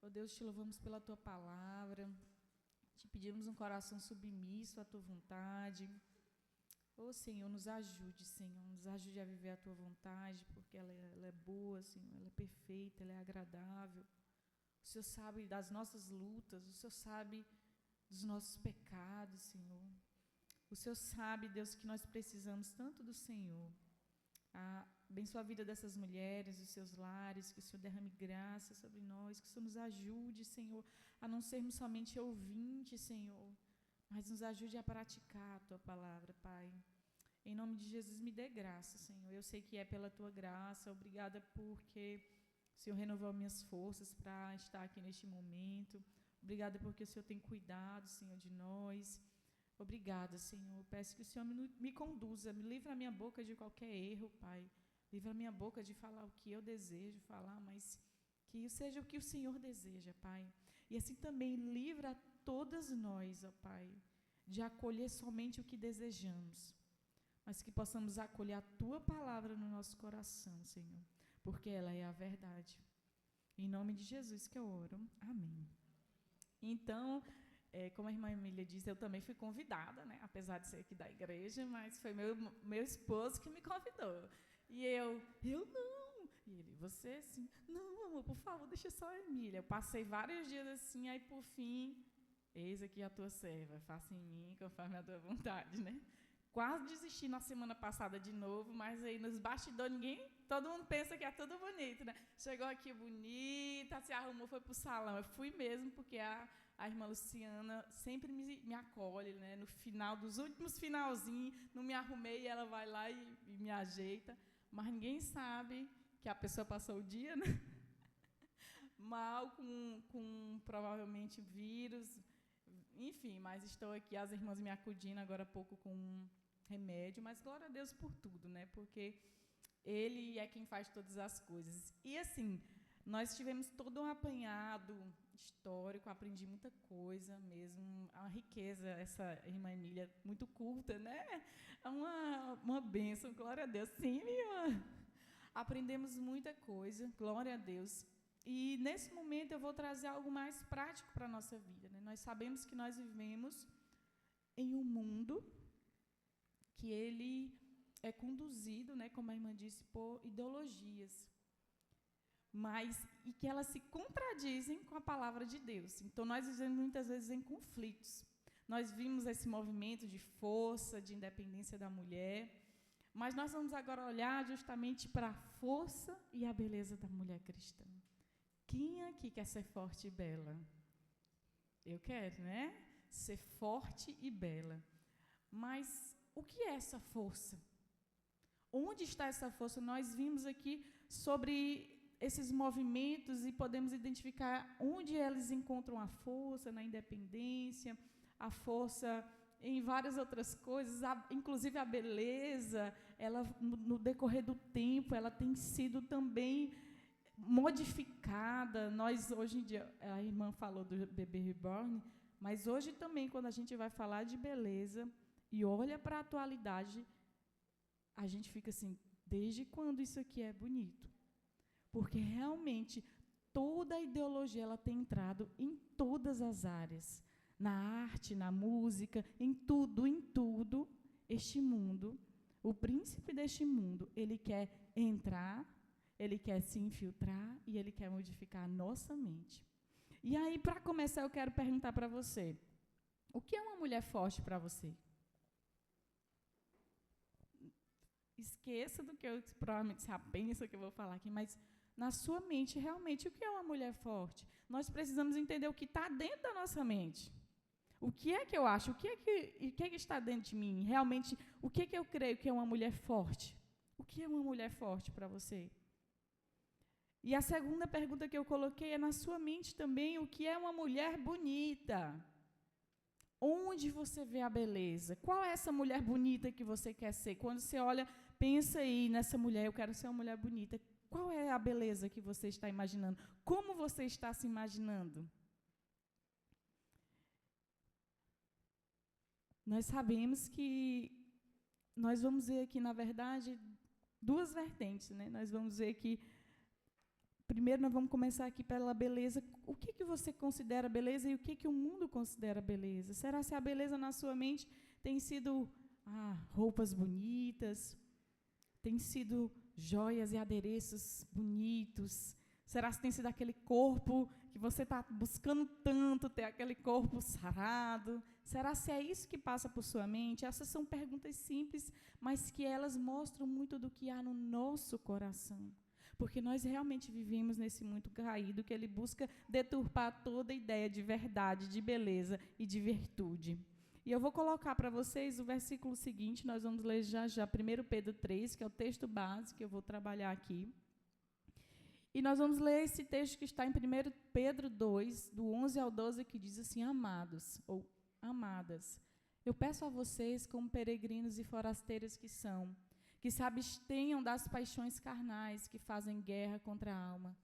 Ó Deus, te louvamos pela tua palavra, te pedimos um coração submisso à tua vontade. Ó Senhor, nos ajude, Senhor, nos ajude a viver a tua vontade, porque ela é boa, Senhor, ela é perfeita, ela é agradável. O Senhor sabe das nossas lutas, o Senhor sabe dos nossos pecados, Senhor. O Senhor sabe, Deus, que nós precisamos tanto do Senhor. Abençoa a vida dessas mulheres, os seus lares, que o Senhor derrame graça sobre nós, que o Senhor nos ajude, Senhor, a não sermos somente ouvintes, Senhor, mas nos ajude a praticar a tua palavra, Pai. Em nome de Jesus, me dê graça, Senhor. Eu sei que é pela tua graça. Obrigada porque o Senhor renovou minhas forças para estar aqui neste momento. Obrigada porque o Senhor tem cuidado, Senhor, de nós. Obrigada, Senhor. Peço que o Senhor me conduza, me livre a minha boca de qualquer erro, Pai. Livre a minha boca de falar o que eu desejo falar, mas que seja o que o Senhor deseja, Pai. E assim também livra todas nós, ó Pai, de acolher somente o que desejamos, mas que possamos acolher a Tua palavra no nosso coração, Senhor, porque ela é a verdade. Em nome de Jesus que eu oro. Amém. Então, como a irmã Emília disse, eu também fui convidada, né? Apesar de ser aqui da igreja, mas foi meu esposo que me convidou. E eu não. E ele, você sim. Não, amor, por favor, deixa só a Emília. Eu passei vários dias assim, aí por fim, eis aqui a tua serva, faça em mim conforme a tua vontade, né? Quase desisti na semana passada de novo, mas aí nos bastidores todo mundo pensa que é tudo bonito, né? Chegou aqui bonita, se arrumou, foi pro salão. Eu fui mesmo, porque a irmã Luciana sempre me acolhe, né? No final, dos últimos finalzinhos, não me arrumei, ela vai lá e me ajeita. Mas ninguém sabe que a pessoa passou o dia, né? Mal, com provavelmente vírus. Enfim, mas estou aqui, as irmãs me acudindo agora há pouco com remédio, mas glória a Deus por tudo, né? Porque Ele é quem faz todas as coisas. E assim, nós tivemos todo um apanhado histórico, aprendi muita coisa mesmo, a riqueza, essa irmã Emília, muito curta, né? É uma bênção, glória a Deus. Sim, minha irmã. Aprendemos muita coisa, glória a Deus. E nesse momento eu vou trazer algo mais prático para a nossa vida, né? Nós sabemos que nós vivemos em um mundo que ele é conduzido, né, como a irmã disse, por ideologias, e que elas se contradizem com a palavra de Deus. Então, nós vivemos muitas vezes em conflitos. Nós vimos esse movimento de força, de independência da mulher, mas nós vamos agora olhar justamente para a força e a beleza da mulher cristã. Quem aqui quer ser forte e bela? Eu quero, né? Ser forte e bela. Mas o que é essa força? Onde está essa força? Nós vimos aqui sobre esses movimentos e podemos identificar onde eles encontram a força, na independência, a força em várias outras coisas, inclusive a beleza, ela no decorrer do tempo, ela tem sido também modificada. Nós, hoje em dia, a irmã falou do bebê reborn, mas hoje também, quando a gente vai falar de beleza e olha para a atualidade, a gente fica assim, desde quando isso aqui é bonito? Porque realmente toda a ideologia ela tem entrado em todas as áreas, na arte, na música, em tudo, este mundo, o príncipe deste mundo, ele quer entrar, ele quer se infiltrar e ele quer modificar a nossa mente. E aí, para começar, eu quero perguntar para você, o que é uma mulher forte para você? Esqueça do que eu provavelmente já pensa que eu vou falar aqui, mas na sua mente, realmente, o que é uma mulher forte? Nós precisamos entender o que está dentro da nossa mente. O que é que eu acho? O que é que está dentro de mim? Realmente, o que é que eu creio que é uma mulher forte? O que é uma mulher forte para você? E a segunda pergunta que eu coloquei é na sua mente também, o que é uma mulher bonita? Onde você vê a beleza? Qual é essa mulher bonita que você quer ser? Quando você olha, pensa aí nessa mulher, eu quero ser uma mulher bonita. Qual é a beleza que você está imaginando? Como você está se imaginando? Nós sabemos que nós vamos ver aqui, na verdade, duas vertentes, né? Nós vamos ver que Primeiro nós vamos começar aqui pela beleza. O que você considera beleza e o que o mundo considera beleza? Será se a beleza na sua mente tem sido roupas bonitas, tem sido joias e adereços bonitos? Será se tem sido aquele corpo que você está buscando tanto, ter aquele corpo sarado? Será se é isso que passa por sua mente? Essas são perguntas simples, mas que elas mostram muito do que há no nosso coração. Porque nós realmente vivemos nesse mundo caído, que ele busca deturpar toda a ideia de verdade, de beleza e de virtude. E eu vou colocar para vocês o versículo seguinte, nós vamos ler já 1 Pedro 3, que é o texto básico que eu vou trabalhar aqui. E nós vamos ler esse texto que está em 1 Pedro 2, do 11 ao 12, que diz assim: amados, ou amadas, eu peço a vocês, como peregrinos e forasteiros que são, que se abstenham das paixões carnais que fazem guerra contra a alma,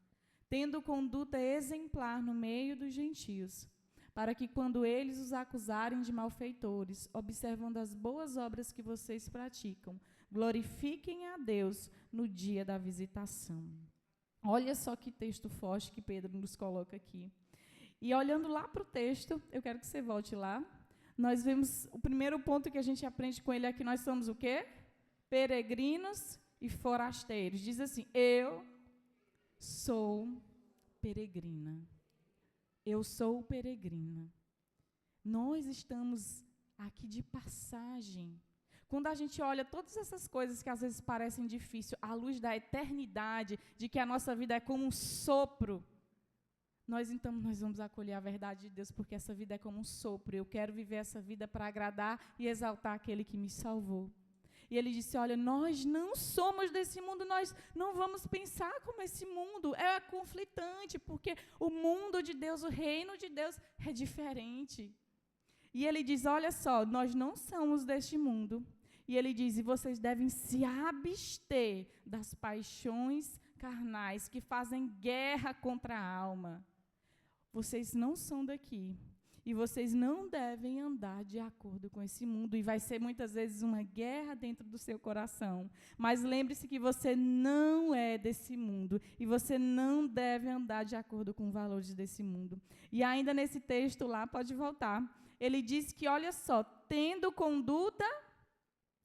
tendo conduta exemplar no meio dos gentios, para que, quando eles os acusarem de malfeitores, observando as boas obras que vocês praticam, glorifiquem a Deus no dia da visitação. Olha só que texto forte que Pedro nos coloca aqui. E olhando lá para o texto, eu quero que você volte lá. Nós vemos, o primeiro ponto que a gente aprende com ele é que nós somos o quê? Peregrinos e forasteiros. Diz assim: eu sou peregrina. Eu sou peregrina. Nós estamos aqui de passagem. Quando a gente olha todas essas coisas que às vezes parecem difíceis, à luz da eternidade, de que a nossa vida é como um sopro, nós vamos acolher a verdade de Deus, porque essa vida é como um sopro. Eu quero viver essa vida para agradar e exaltar aquele que me salvou. E ele disse: olha, nós não somos desse mundo, nós não vamos pensar como esse mundo. É conflitante, porque o mundo de Deus, o reino de Deus é diferente. E ele diz: olha só, nós não somos deste mundo. E ele diz: e vocês devem se abster das paixões carnais que fazem guerra contra a alma. Vocês não são daqui. E vocês não devem andar de acordo com esse mundo. E vai ser muitas vezes uma guerra dentro do seu coração. Mas lembre-se que você não é desse mundo. E você não deve andar de acordo com os valores desse mundo. E ainda nesse texto lá, pode voltar, ele diz que, olha só, tendo conduta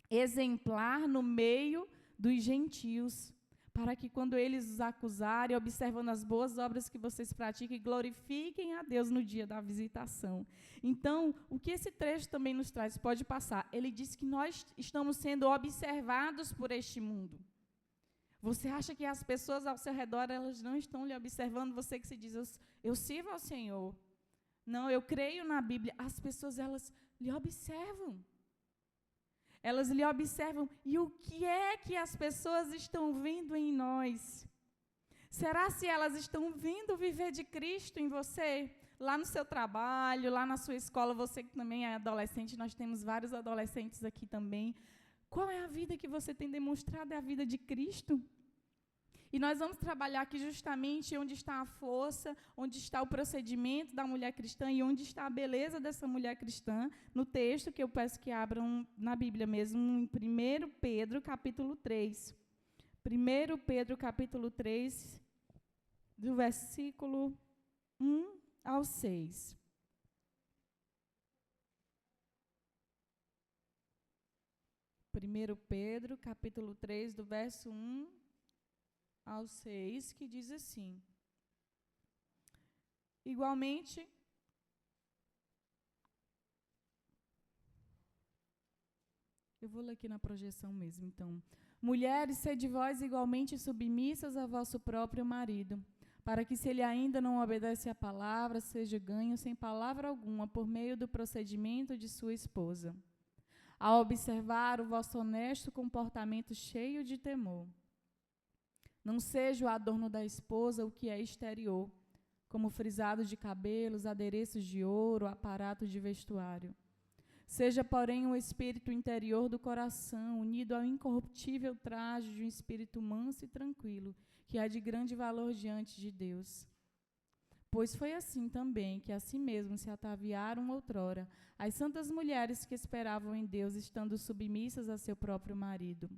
exemplar no meio dos gentios, para que, quando eles os acusarem, observando as boas obras que vocês praticam, glorifiquem a Deus no dia da visitação. Então, o que esse trecho também nos traz, pode passar, ele diz que nós estamos sendo observados por este mundo. Você acha que as pessoas ao seu redor, elas não estão lhe observando? Você que se diz: eu sirvo ao Senhor. Não, eu creio na Bíblia. As pessoas, elas lhe observam. Elas lhe observam. E o que é que as pessoas estão vendo em nós? Será se elas estão vindo viver de Cristo em você? Lá no seu trabalho, lá na sua escola, você que também é adolescente, nós temos vários adolescentes aqui também. Qual é a vida que você tem demonstrado? É a vida de Cristo? E nós vamos trabalhar aqui justamente onde está a força, onde está o procedimento da mulher cristã e onde está a beleza dessa mulher cristã, no texto que eu peço que abram na Bíblia mesmo, em 1 Pedro, capítulo 3. 1 Pedro, capítulo 3, do versículo 1 ao 6. Pedro, capítulo 3, do verso 1 ao 6, que diz assim: igualmente, eu vou ler aqui na projeção mesmo, então. Mulheres, sede vós igualmente submissas a vosso próprio marido, para que, se ele ainda não obedece à palavra, seja ganho sem palavra alguma por meio do procedimento de sua esposa, a observar o vosso honesto comportamento cheio de temor. Não seja o adorno da esposa o que é exterior, como frisado de cabelos, adereços de ouro, aparato de vestuário. Seja, porém, o espírito interior do coração, unido ao incorruptível traje de um espírito manso e tranquilo, que é de grande valor diante de Deus. Pois foi assim também que a si mesmo se ataviaram outrora as santas mulheres que esperavam em Deus, estando submissas a seu próprio marido.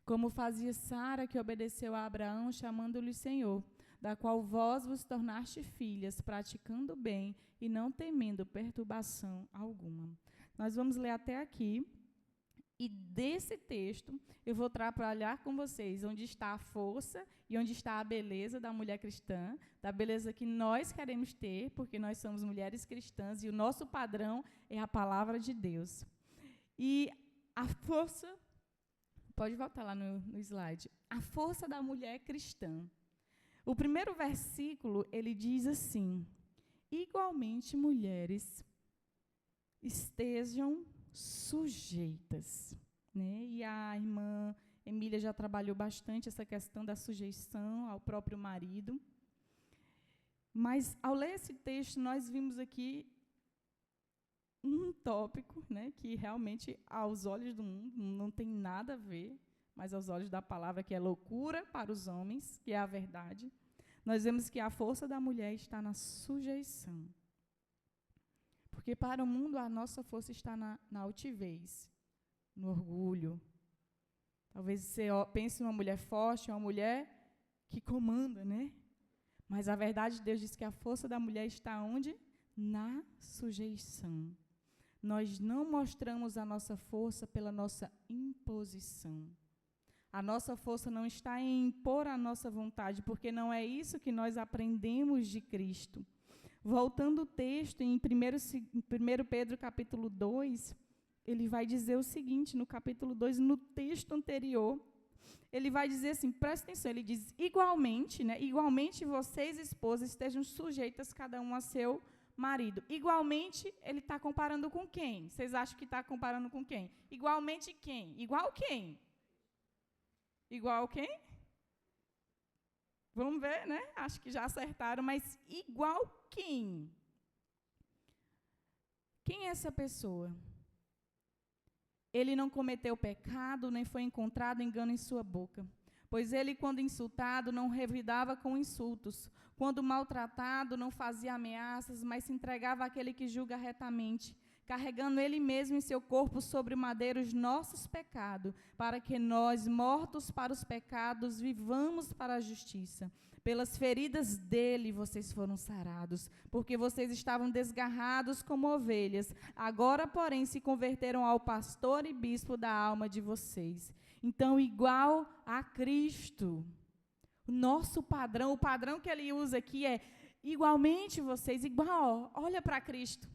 como fazia Sara, que obedeceu a Abraão, chamando-lhe Senhor, da qual vós vos tornaste filhas, praticando o bem e não temendo perturbação alguma. Nós vamos ler até aqui, e desse texto eu vou trabalhar com vocês onde está a força e onde está a beleza da mulher cristã, da beleza que nós queremos ter, porque nós somos mulheres cristãs e o nosso padrão é a palavra de Deus. E a força, pode voltar lá no slide, a força da mulher cristã. O primeiro versículo, ele diz assim: igualmente mulheres estejam sujeitas, né? E a irmã Emília já trabalhou bastante essa questão da sujeição ao próprio marido. Mas, ao ler esse texto, nós vimos aqui um tópico, né, que realmente, aos olhos do mundo, não tem nada a ver, mas aos olhos da palavra, que é loucura para os homens, que é a verdade. Nós vemos que a força da mulher está na sujeição. Porque para o mundo a nossa força está na altivez, no orgulho. Talvez você pense em uma mulher forte, uma mulher que comanda, né? Mas a verdade de Deus diz que a força da mulher está onde? Na sujeição. Nós não mostramos a nossa força pela nossa imposição. A nossa força não está em impor a nossa vontade, porque não é isso que nós aprendemos de Cristo. Voltando o texto, em 1 Pedro capítulo 2, ele vai dizer o seguinte, no capítulo 2, no texto anterior, ele vai dizer assim, presta atenção, ele diz, igualmente, né, igualmente vocês, esposas, estejam sujeitas cada um a seu marido. Igualmente, ele está comparando com quem? Vocês acham que está comparando com quem? Igualmente quem? Igual quem? Igual quem? Vamos ver, né? Acho que já acertaram, mas igual quem? Quem é essa pessoa? Ele não cometeu pecado, nem foi encontrado engano em sua boca. Pois ele, quando insultado, não revidava com insultos. Quando maltratado, não fazia ameaças, mas se entregava àquele que julga retamente, carregando ele mesmo em seu corpo sobre o madeiro os nossos pecados, para que nós, mortos para os pecados, vivamos para a justiça. Pelas feridas dele vocês foram sarados, porque vocês estavam desgarrados como ovelhas. Agora, porém, se converteram ao pastor e bispo da alma de vocês. Então, igual a Cristo, o nosso padrão, o padrão que ele usa aqui é igualmente vocês, igual, olha para Cristo.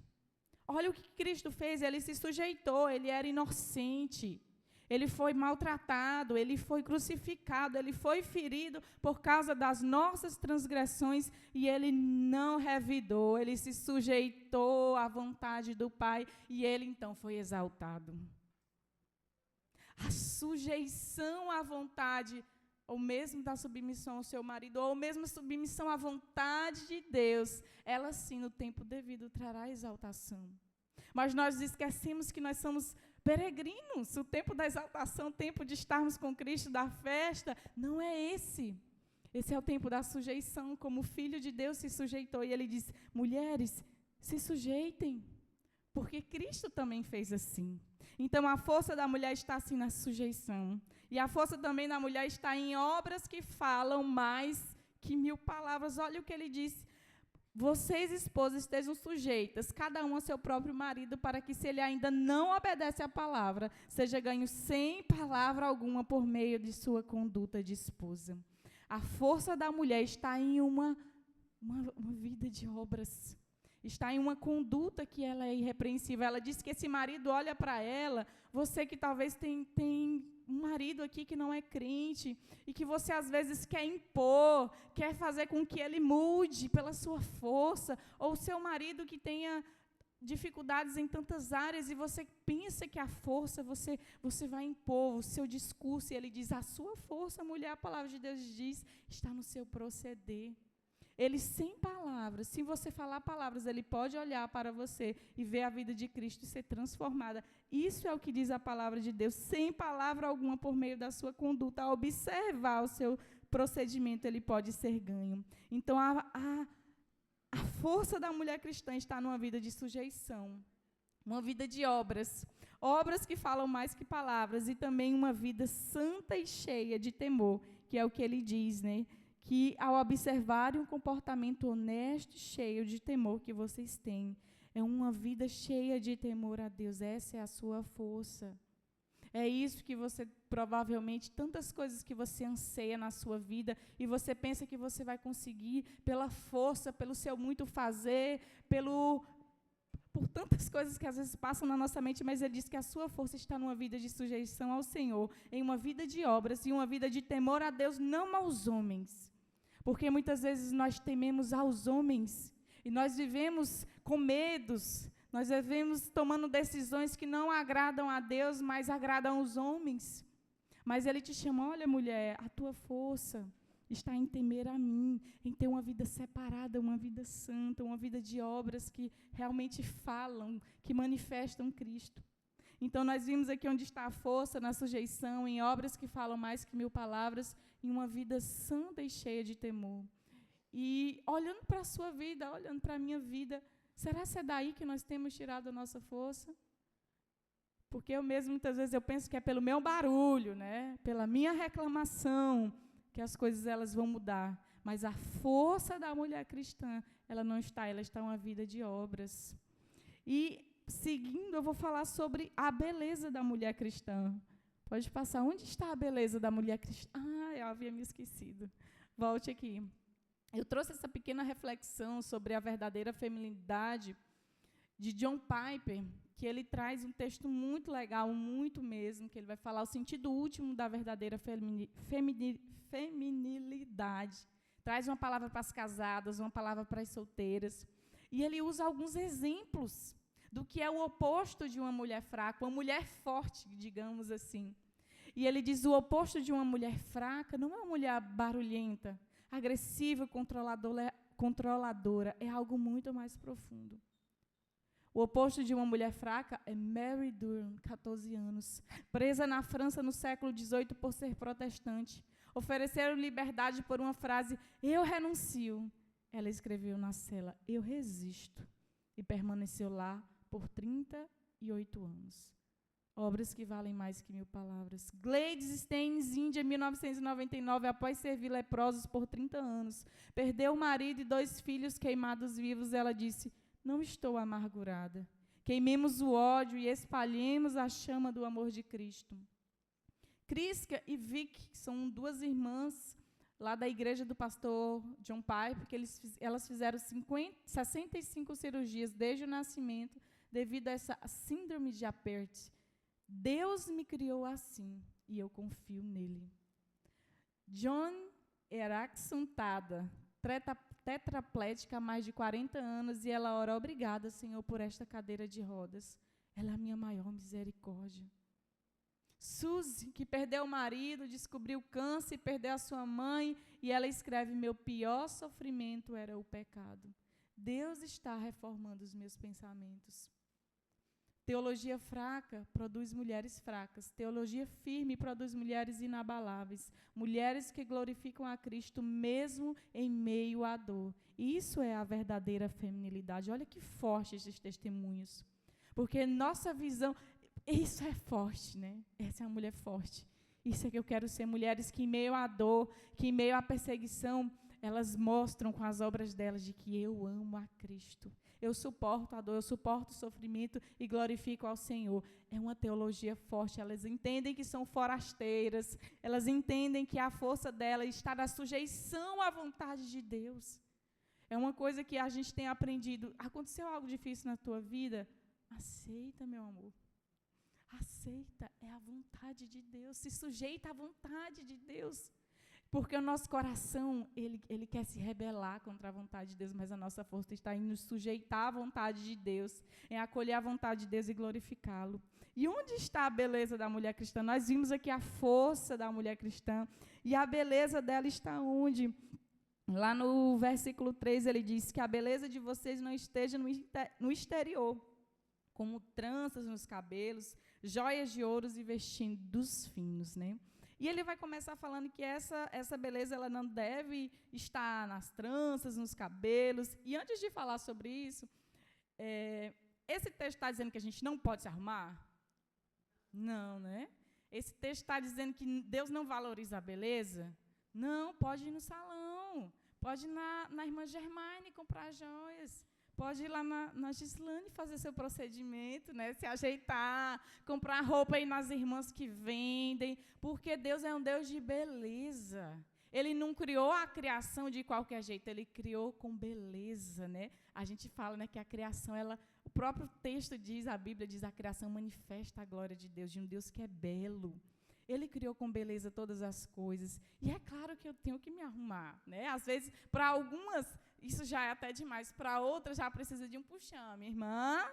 Olha o que Cristo fez, ele se sujeitou, ele era inocente. Ele foi maltratado, ele foi crucificado, ele foi ferido por causa das nossas transgressões e ele não revidou, ele se sujeitou à vontade do Pai e ele então foi exaltado. A sujeição à vontade, ou mesmo da submissão ao seu marido, ou mesmo a submissão à vontade de Deus, ela sim no tempo devido trará exaltação. Mas nós esquecemos que nós somos peregrinos, o tempo da exaltação, o tempo de estarmos com Cristo, da festa, não é esse. Esse é o tempo da sujeição, como o Filho de Deus se sujeitou. E ele diz, mulheres, se sujeitem, porque Cristo também fez assim. Então, a força da mulher está assim na sujeição. E a força também da mulher está em obras que falam mais que 1000 palavras. Olha o que ele diz. Vocês, esposas, estejam sujeitas, cada um a seu próprio marido, para que, se ele ainda não obedece à palavra, seja ganho sem palavra alguma por meio de sua conduta de esposa. A força da mulher está em uma vida de obras, está em uma conduta que ela é irrepreensível. Ela diz que esse marido olha para ela, você que talvez tem um marido aqui que não é crente, e que você às vezes quer impor, quer fazer com que ele mude pela sua força, ou seu marido que tenha dificuldades em tantas áreas, e você pensa que a força, você vai impor o seu discurso, e ele diz, a sua força, mulher, a palavra de Deus diz, está no seu proceder. Ele, sem palavras, se você falar palavras, ele pode olhar para você e ver a vida de Cristo e ser transformada. Isso é o que diz a palavra de Deus, sem palavra alguma, por meio da sua conduta, a observar o seu procedimento, ele pode ser ganho. Então, a força da mulher cristã está numa vida de sujeição. uma vida de obras, obras que falam mais que palavras, e também uma vida santa e cheia de temor, que é o que ele diz, né? Que ao observarem um comportamento honesto e cheio de temor que vocês têm, é uma vida cheia de temor a Deus, essa é a sua força. É isso que você, provavelmente, tantas coisas que você anseia na sua vida, e você pensa que você vai conseguir pela força, pelo seu muito fazer, por tantas coisas que às vezes passam na nossa mente, mas ele diz que a sua força está numa vida de sujeição ao Senhor, em uma vida de obras e uma vida de temor a Deus, não aos homens. Porque muitas vezes nós tememos aos homens, e nós vivemos com medos, nós vivemos tomando decisões que não agradam a Deus, mas agradam os homens. Mas ele te chama, olha mulher, a tua força está em temer a mim, em ter uma vida separada, uma vida santa, uma vida de obras que realmente falam, que manifestam Cristo. Então nós vimos aqui onde está a força, na sujeição, em obras que falam mais que 1000 palavras, em uma vida santa e cheia de temor. E olhando para a sua vida, olhando para a minha vida, será que é daí que nós temos tirado a nossa força? Porque eu mesmo, muitas vezes, eu penso que é pelo meu barulho, né? Pela minha reclamação, que as coisas elas vão mudar. Mas a força da mulher cristã, ela não está, ela está em uma vida de obras. E, seguindo, eu vou falar sobre a beleza da mulher cristã. Pode passar. Onde está a beleza da mulher cristã? Eu havia me esquecido. Volte aqui. Eu trouxe essa pequena reflexão sobre a verdadeira feminilidade de John Piper, que ele traz um texto muito legal, muito mesmo, que ele vai falar o sentido último da verdadeira feminilidade. Traz uma palavra para as casadas, uma palavra para as solteiras. E ele usa alguns exemplos do que é o oposto de uma mulher fraca, uma mulher forte, digamos assim. E ele diz, o oposto de uma mulher fraca não é uma mulher barulhenta, agressiva, controladora, é algo muito mais profundo. O oposto de uma mulher fraca é Mary Durham, 14 anos, presa na França no século XVIII por ser protestante. Ofereceram liberdade por uma frase, eu renuncio. Ela escreveu na cela, eu resisto. E permaneceu lá por 38 anos. Obras que valem mais que 1000 palavras. Gladys Steins, Índia, 1999, após servir leprosos por 30 anos, perdeu o marido e 2 filhos queimados vivos. Ela disse, não estou amargurada. Queimemos o ódio e espalhemos a chama do amor de Cristo. Criska e Vic são 2 irmãs lá da igreja do pastor John Piper, que elas fizeram 65 cirurgias desde o nascimento, devido a essa síndrome de Apert. Deus me criou assim, e eu confio nele. John Erickson Tada, tetraplégica há mais de 40 anos, e ela ora, obrigada, Senhor, por esta cadeira de rodas. Ela é a minha maior misericórdia. Suzy, que perdeu o marido, descobriu câncer e perdeu a sua mãe, e ela escreve, meu pior sofrimento era o pecado. Deus está reformando os meus pensamentos. Teologia fraca produz mulheres fracas. Teologia firme produz mulheres inabaláveis. Mulheres que glorificam a Cristo mesmo em meio à dor. Isso é a verdadeira feminilidade. Olha que forte esses testemunhos. Porque nossa visão, isso é forte, né? Essa é uma mulher forte. Isso é que eu quero ser. Mulheres que em meio à dor, que em meio à perseguição, elas mostram com as obras delas de que eu amo a Cristo. Eu suporto a dor, eu suporto o sofrimento e glorifico ao Senhor. É uma teologia forte. Elas entendem que são forasteiras. Elas entendem que a força delas está na sujeição à vontade de Deus. É uma coisa que a gente tem aprendido. Aconteceu algo difícil na tua vida? Aceita, meu amor. Aceita. É a vontade de Deus. Se sujeita à vontade de Deus. Porque o nosso coração, ele quer se rebelar contra a vontade de Deus, mas a nossa força está em nos sujeitar à vontade de Deus, em acolher a vontade de Deus e glorificá-lo. E onde está a beleza da mulher cristã? Nós vimos aqui a força da mulher cristã, e a beleza dela está onde? Lá no versículo 3, ele diz que a beleza de vocês não esteja no exterior, como tranças nos cabelos, joias de ouros e vestidos finos, né? E ele vai começar falando que essa beleza ela não deve estar nas tranças, nos cabelos. E antes de falar sobre isso, esse texto está dizendo que a gente não pode se arrumar? Não, né? Esse texto está dizendo que Deus não valoriza a beleza? Não, pode ir no salão, pode ir na irmã Germaine comprar joias, pode ir lá na Gislane fazer seu procedimento, né? Se ajeitar, comprar roupa aí nas irmãs que vendem, porque Deus é um Deus de beleza. Ele não criou a criação de qualquer jeito, ele criou com beleza, né? A gente fala, né, que a criação, o próprio texto diz, a Bíblia diz, a criação manifesta a glória de um Deus que é belo. Ele criou com beleza todas as coisas. E é claro que eu tenho que me arrumar, né? Às vezes, para algumas, isso já é até demais. Para outras, já precisa de um puxão. Minha irmã,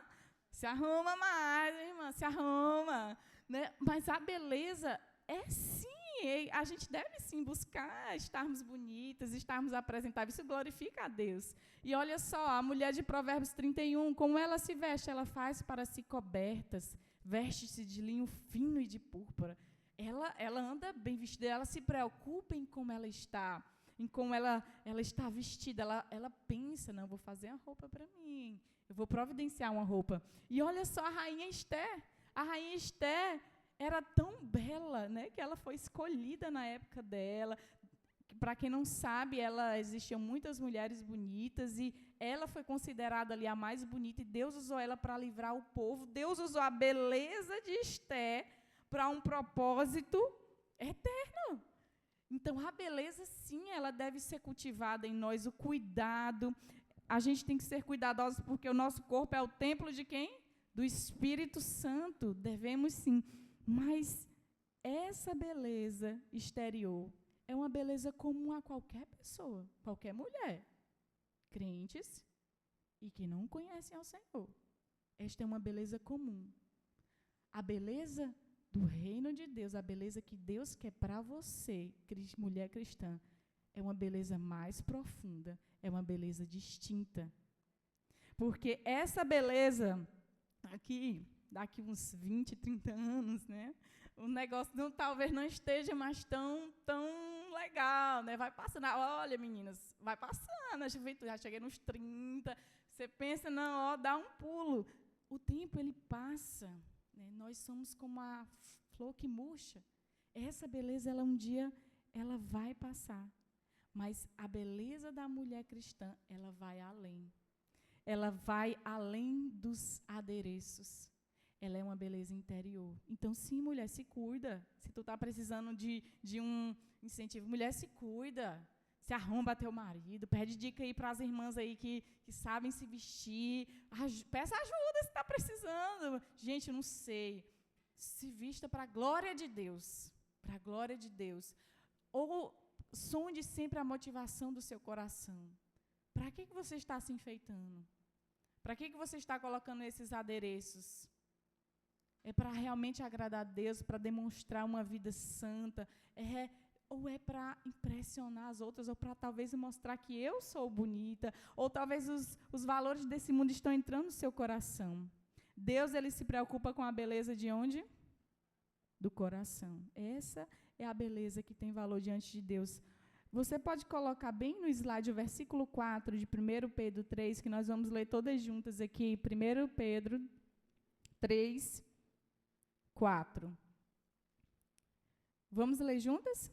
se arruma mais, minha irmã, se arruma. Né? Mas a beleza é sim. A gente deve sim buscar estarmos bonitas, estarmos apresentáveis. Isso glorifica a Deus. E olha só, a mulher de Provérbios 31, como ela se veste, ela faz para si cobertas, veste-se de linho fino e de púrpura. Ela anda bem vestida, ela se preocupa em como ela está, em como ela está vestida. Ela pensa, não, eu vou fazer uma roupa para mim, eu vou providenciar uma roupa. E olha só a rainha Esther era tão bela, né, que ela foi escolhida na época dela. Para quem não sabe, existiam muitas mulheres bonitas e ela foi considerada ali a mais bonita e Deus usou ela para livrar o povo. Deus usou a beleza de Esther para um propósito eterno. Então, a beleza, sim, ela deve ser cultivada em nós, o cuidado. A gente tem que ser cuidadosos porque o nosso corpo é o templo de quem? Do Espírito Santo. Devemos, sim. Mas essa beleza exterior é uma beleza comum a qualquer pessoa, qualquer mulher, crentes e que não conhecem ao Senhor. Esta é uma beleza comum. A beleza do reino de Deus, a beleza que Deus quer para você, mulher cristã, é uma beleza mais profunda, é uma beleza distinta. Porque essa beleza, daqui uns 20, 30 anos, né, o negócio talvez não esteja mais tão legal, né? Vai passando, olha, meninas, vai passando, a juventude, já cheguei nos 30, você pensa, não, dá um pulo. O tempo, ele passa, né? Nós somos como a flor que murcha. Essa beleza, um dia, ela vai passar. Mas a beleza da mulher cristã, ela vai além. Ela vai além dos adereços. Ela é uma beleza interior. Então, sim, mulher, se cuida. Se tu está precisando de um incentivo, mulher, se cuida. Se arromba teu marido. Pede dica aí para as irmãs aí que sabem se vestir. Peça ajuda se está precisando. Gente, eu não sei. Se vista para a glória de Deus. Para a glória de Deus. Ou sonde sempre a motivação do seu coração. Para que você está se enfeitando? Para que você está colocando esses adereços? É para realmente agradar a Deus, para demonstrar uma vida santa, ou é para impressionar as outras, ou para talvez mostrar que eu sou bonita, ou talvez os valores desse mundo estão entrando no seu coração. Deus, ele se preocupa com a beleza de onde? Do coração. Essa é a beleza que tem valor diante de Deus. Você pode colocar bem no slide o versículo 4 de 1 Pedro 3, que nós vamos ler todas juntas aqui. 1 Pedro 3, 4. Vamos ler juntas?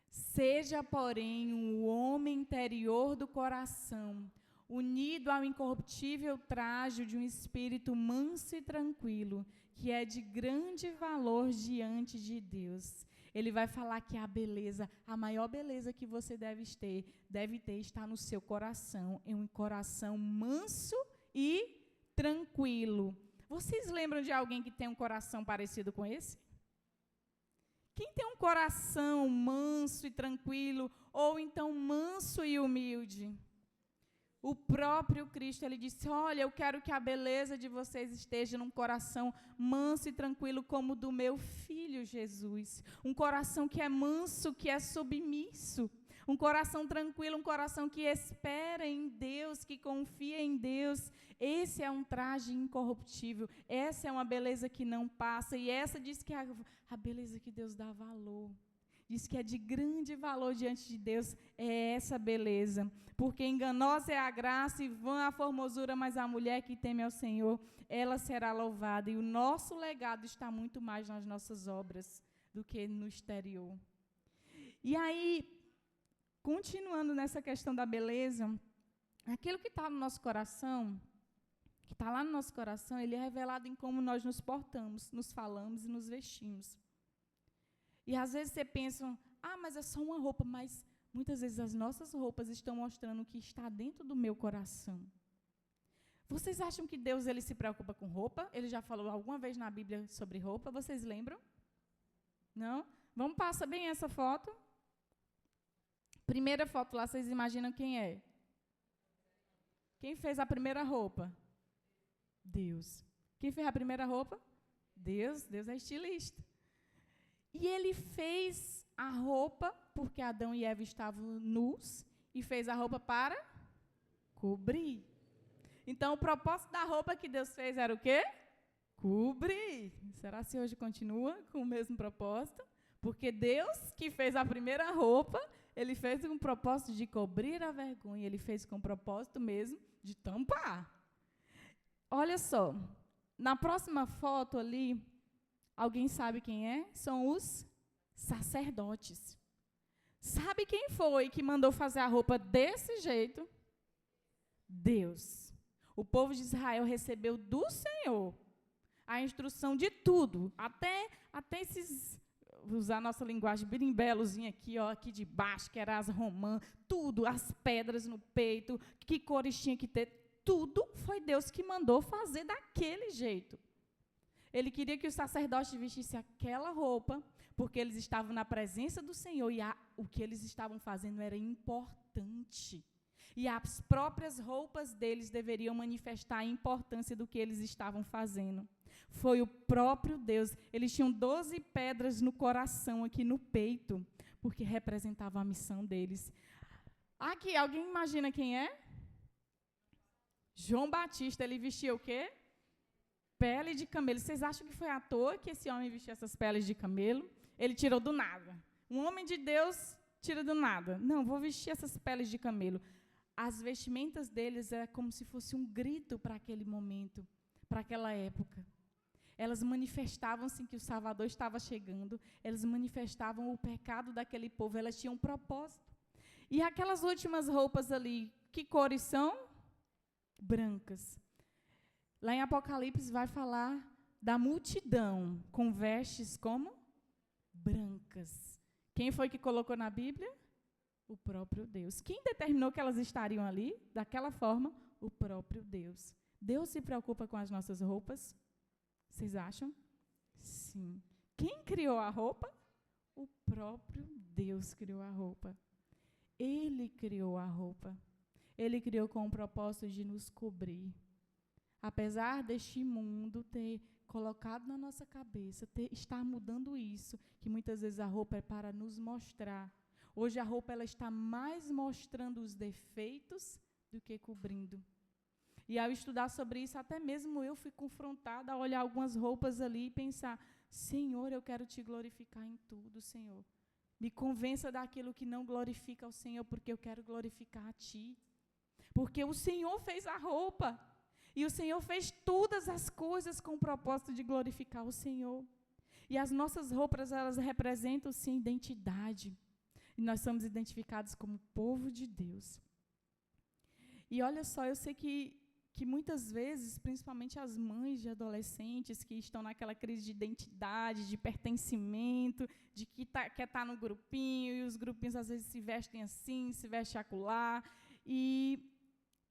Seja, porém, um homem interior do coração, unido ao incorruptível trajo de um espírito manso e tranquilo, que é de grande valor diante de Deus. Ele vai falar que a beleza, a maior beleza que você deve ter está no seu coração, em um coração manso e tranquilo. Vocês lembram de alguém que tem um coração parecido com esse? Quem tem um coração manso e tranquilo, ou então manso e humilde? O próprio Cristo, ele disse, olha, eu quero que a beleza de vocês esteja num coração manso e tranquilo como o do meu filho Jesus. Um coração que é manso, que é submisso. Um coração tranquilo, um coração que espera em Deus, que confia em Deus. Esse é um traje incorruptível. Essa é uma beleza que não passa. E essa diz que é a beleza que Deus dá valor. Diz que é de grande valor diante de Deus é essa beleza. Porque enganosa é a graça e vã a formosura, mas a mulher que teme ao Senhor, ela será louvada. E o nosso legado está muito mais nas nossas obras do que no exterior. E aí, continuando nessa questão da beleza, aquilo que está no nosso coração, que está lá no nosso coração, ele é revelado em como nós nos portamos, nos falamos e nos vestimos. E às vezes você pensa, mas é só uma roupa, mas muitas vezes as nossas roupas estão mostrando o que está dentro do meu coração. Vocês acham que Deus ele se preocupa com roupa? Ele já falou alguma vez na Bíblia sobre roupa? Vocês lembram? Não? Vamos passar bem essa foto. Primeira foto lá, vocês imaginam quem é? Quem fez a primeira roupa? Deus. Quem fez a primeira roupa? Deus. Deus é estilista. E ele fez a roupa, porque Adão e Eva estavam nus, e fez a roupa para cobrir. Então, o propósito da roupa que Deus fez era o quê? Cobrir. Será que hoje continua com o mesmo propósito? Porque Deus, que fez a primeira roupa, ele fez com o propósito de cobrir a vergonha, ele fez com o propósito mesmo de tampar. Olha só, na próxima foto ali, alguém sabe quem é? São os sacerdotes. Sabe quem foi que mandou fazer a roupa desse jeito? Deus. O povo de Israel recebeu do Senhor a instrução de tudo, até esses, usar a nossa linguagem birimbelozinha aqui, aqui de baixo, que era as romãs, tudo, as pedras no peito, que cores tinha que ter, tudo foi Deus que mandou fazer daquele jeito. Ele queria que os sacerdotes vestissem aquela roupa, porque eles estavam na presença do Senhor e o que eles estavam fazendo era importante. E as próprias roupas deles deveriam manifestar a importância do que eles estavam fazendo. Foi o próprio Deus. Eles tinham 12 pedras no coração, aqui no peito, porque representavam a missão deles. Aqui, alguém imagina quem é? João Batista, ele vestia o quê? Pele de camelo. Vocês acham que foi à toa que esse homem vestia essas peles de camelo? Ele tirou do nada. Um homem de Deus tira do nada. Não, vou vestir essas peles de camelo. As vestimentas deles é como se fosse um grito para aquele momento, para aquela época. Elas manifestavam-se que o Salvador estava chegando, elas manifestavam o pecado daquele povo, elas tinham um propósito. E aquelas últimas roupas ali, que cores são? Brancas. Lá em Apocalipse vai falar da multidão com vestes como? Brancas. Quem foi que colocou na Bíblia? O próprio Deus. Quem determinou que elas estariam ali, daquela forma? O próprio Deus. Deus se preocupa com as nossas roupas? Vocês acham? Sim. Quem criou a roupa? O próprio Deus criou a roupa. Ele criou a roupa. Ele criou com o propósito de nos cobrir. Apesar deste mundo ter colocado na nossa cabeça, estar mudando isso, que muitas vezes a roupa é para nos mostrar. Hoje a roupa ela está mais mostrando os defeitos do que cobrindo. E ao estudar sobre isso, até mesmo eu fui confrontada a olhar algumas roupas ali e pensar, Senhor, eu quero te glorificar em tudo, Senhor. Me convença daquilo que não glorifica ao Senhor, porque eu quero glorificar a Ti. Porque o Senhor fez a roupa. E o Senhor fez todas as coisas com o propósito de glorificar o Senhor. E as nossas roupas, elas representam, sim, identidade. E nós somos identificados como povo de Deus. E olha só, eu sei que muitas vezes, principalmente as mães de adolescentes que estão naquela crise de identidade, de pertencimento, de que quer estar no grupinho, e os grupinhos às vezes se vestem assim, se vestem acolá, e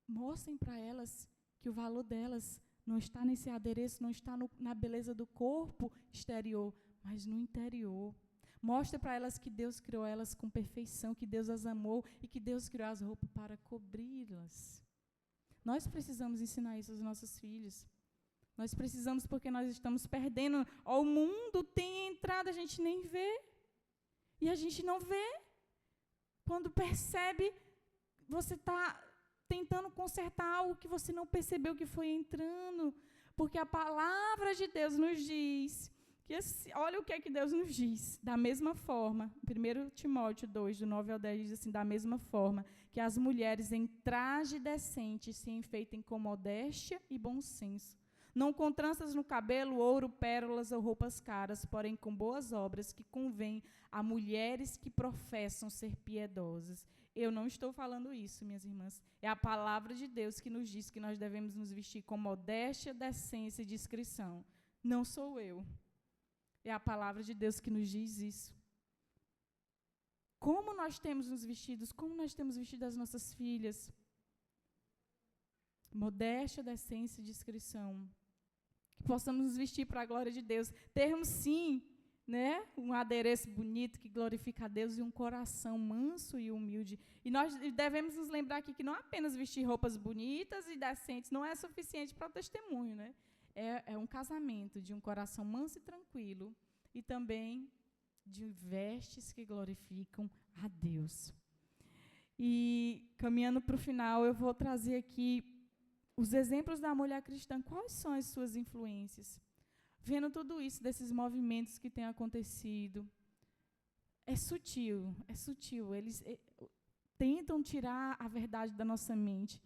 mostrem para elas que o valor delas não está nesse adereço, não está na beleza do corpo exterior, mas no interior. Mostra para elas que Deus criou elas com perfeição, que Deus as amou e que Deus criou as roupas para cobri-las. Nós precisamos ensinar isso aos nossos filhos. Nós precisamos porque nós estamos perdendo. O mundo tem entrado, a gente nem vê. E a gente não vê. Quando percebe, você está tentando consertar algo que você não percebeu que foi entrando. Porque a palavra de Deus nos diz Olha o que é que Deus nos diz. Da mesma forma, 1 Timóteo 2, do 9 ao 10, diz assim, da mesma forma, que as mulheres em traje decente se enfeitem com modéstia e bom senso, não com tranças no cabelo, ouro, pérolas ou roupas caras, porém com boas obras que convêm a mulheres que professam ser piedosas. Eu não estou falando isso, minhas irmãs. É a palavra de Deus que nos diz que nós devemos nos vestir com modéstia, decência e discrição. Não sou eu. É a palavra de Deus que nos diz isso. Como nós temos nos vestidos, como nós temos vestido as nossas filhas? Modéstia, decência e discrição. Que possamos nos vestir para a glória de Deus. Termos, sim, né, um adereço bonito que glorifica a Deus e um coração manso e humilde. E nós devemos nos lembrar aqui que não apenas vestir roupas bonitas e decentes não é suficiente para o testemunho, né? É um casamento de um coração manso e tranquilo e também de vestes que glorificam a Deus. E, caminhando para o final, eu vou trazer aqui os exemplos da mulher cristã. Quais são as suas influências? Vendo tudo isso, desses movimentos que têm acontecido, é sutil. Eles tentam tirar a verdade da nossa mente.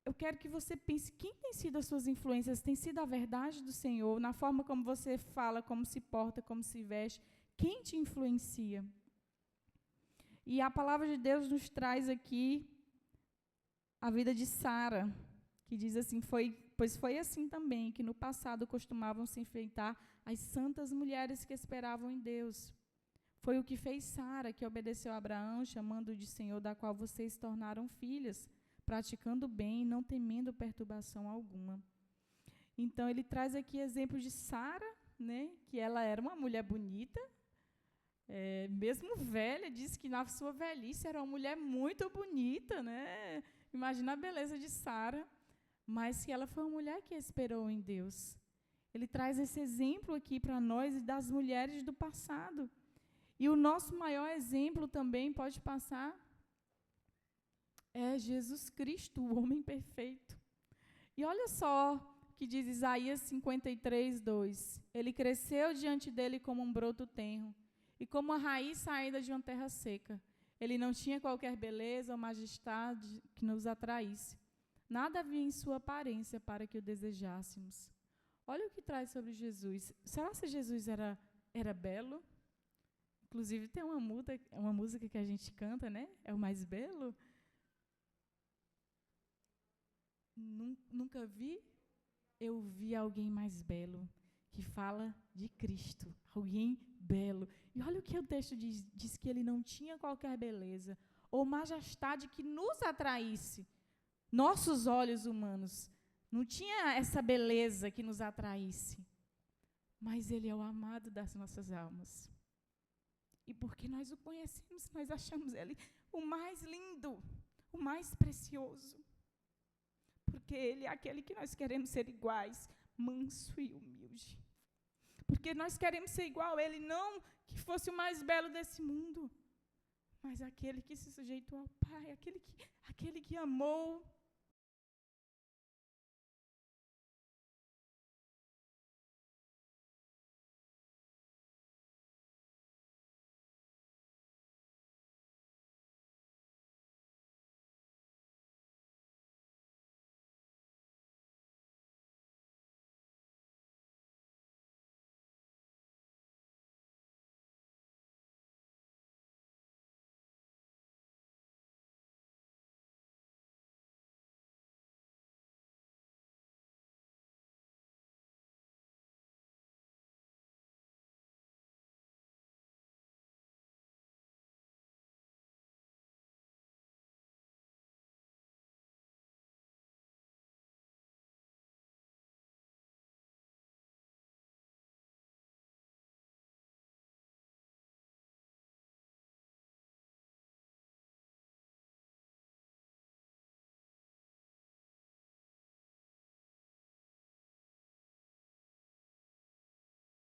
Eu quero que você pense, quem tem sido as suas influências? Tem sido a verdade do Senhor, na forma como você fala, como se porta, como se veste? Quem te influencia? E a palavra de Deus nos traz aqui a vida de Sara, que diz assim, pois foi assim também, que no passado costumavam se enfeitar as santas mulheres que esperavam em Deus. Foi o que fez Sara, que obedeceu a Abraão, chamando-o de Senhor, da qual vocês se tornaram filhas, praticando o bem e não temendo perturbação alguma. Então, ele traz aqui exemplo de Sara, né, que ela era uma mulher bonita, mesmo velha, diz que na sua velhice era uma mulher muito bonita, né? Imagina a beleza de Sara, mas que ela foi uma mulher que esperou em Deus. Ele traz esse exemplo aqui para nós e das mulheres do passado. E o nosso maior exemplo também pode passar é Jesus Cristo, o homem perfeito. E olha só o que diz Isaías 53, 2. Ele cresceu diante dele como um broto tenro e como uma raiz saída de uma terra seca. Ele não tinha qualquer beleza ou majestade que nos atraísse. Nada havia em sua aparência para que o desejássemos. Olha o que traz sobre Jesus. Será que Jesus era belo? Inclusive tem uma música que a gente canta, né? É o mais belo. Nunca vi? Eu vi alguém mais belo, que fala de Cristo, alguém belo. E olha o que o texto diz que ele não tinha qualquer beleza ou majestade que nos atraísse. Nossos olhos humanos não tinha essa beleza que nos atraísse, mas ele é o amado das nossas almas. E porque nós o conhecemos, nós achamos ele o mais lindo, o mais precioso. Porque ele é aquele que nós queremos ser iguais, manso e humilde. Porque nós queremos ser igual a ele, não que fosse o mais belo desse mundo, mas aquele que se sujeitou ao Pai, aquele que amou